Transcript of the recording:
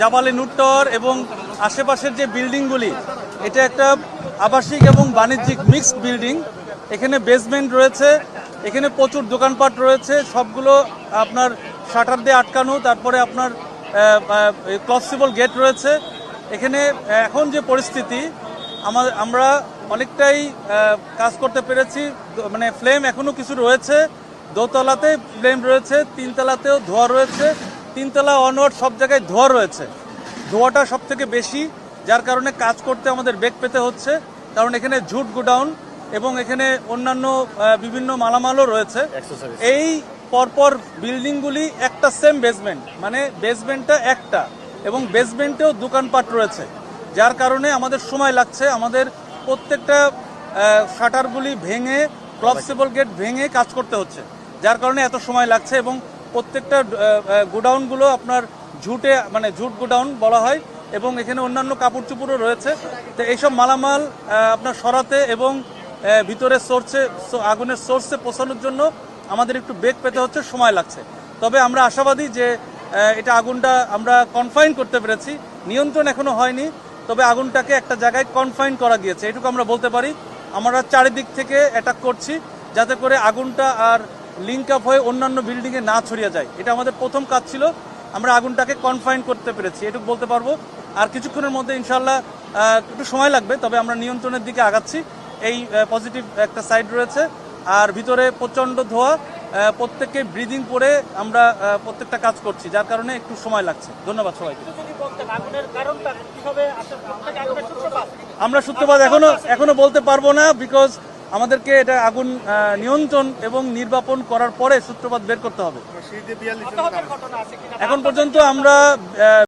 জাবালে নূর টাওয়ার এবং আশেপাশের যে বিল্ডিংগুলি, এটা একটা আবাসিক এবং বাণিজ্যিক মিক্সড বিল্ডিং। এখানে বেসমেন্ট রয়েছে, এখানে প্রচুর দোকানপাট রয়েছে, সবগুলো আপনার শাটার দিয়ে আটকানো, তারপরে আপনার ক্লসিবল গেট রয়েছে। এখানে এখন যে পরিস্থিতি, আমরা অনেকটাই কাজ করতে পেরেছি। মানে ফ্লেম এখনও কিছু রয়েছে, দোতলাতে ফ্লেম রয়েছে, তিনতলাতেও ধোঁয়া রয়েছে, তিনতলা অনওয়ার্ড সব জায়গায় ধোঁয়া রয়েছে। ধোঁয়াটা সব থেকে বেশি, যার কারণে কাজ করতে আমাদের বেগ পেতে হচ্ছে, কারণ এখানে ঝুট গোডাউন এবং এখানে অন্যান্য বিভিন্ন মালামালও রয়েছে। এই পরপর বিল্ডিংগুলি একটা সেম বেসমেন্ট, মানে বেসমেন্টটা একটা এবং বেসমেন্টেও দোকানপাট রয়েছে, যার কারণে আমাদের সময় লাগছে। আমাদের প্রত্যেকটা শাটারগুলি ভেঙে, ক্লসিবল গেট ভেঙে কাজ করতে হচ্ছে, যার কারণে এত সময় লাগছে। এবং প্রত্যেকটা গোডাউনগুলো আপনার ঝুটে, মানে ঝুট গোডাউন বলা হয়, এবং এখানে অন্যান্য কাপড় চুপড়ও রয়েছে। তো এইসব মালামাল আপনার সরাতে এবং ভিতরে আগুনের সোর্সে পৌঁছানোর জন্য আমাদের একটু বেগ পেতে হচ্ছে, সময় লাগছে। তবে আমরা আশাবাদী যে এটা আগুনটা আমরা কনফাইন করতে পেরেছি। নিয়ন্ত্রণ এখনো হয়নি, তবে আগুনটাকে একটা জায়গায় কনফাইন করা গিয়েছে, এটুকু আমরা বলতে পারি। আমরা চারিদিক থেকে অ্যাটাক করছি যাতে করে আগুনটা আর লিঙ্ক আপ হয়ে অন্যান্য বিল্ডিংয়ে না ছড়িয়ে যায়। এটা আমাদের প্রথম কাজ ছিল, আমরা আগুনটাকে কনফাইন করতে পেরেছি, এটুকু বলতে পারবো। আর কিছুক্ষণের মধ্যে ইনশাল্লাহ একটু সময় লাগবে, তবে আমরা নিয়ন্ত্রণের দিকে আগাচ্ছি। এই পজিটিভ একটা সাইড রয়েছে, আর ভিতরে প্রচণ্ড ধোঁয়া, প্রত্যেককে ব্রিদিং করে আমরা প্রত্যেকটা কাজ করছি, যার কারণে একটু সময় লাগছে। ধন্যবাদ সবাইকে। আমরা সূত্রপাত এখনো বলতে পারবো না, বিকজ আমাদেরকে এটা আগুন নিয়ন্ত্রণ এবং নির্বাপন করার পরে সূত্রপাত বের করতে হবে। এখন পর্যন্ত আমরা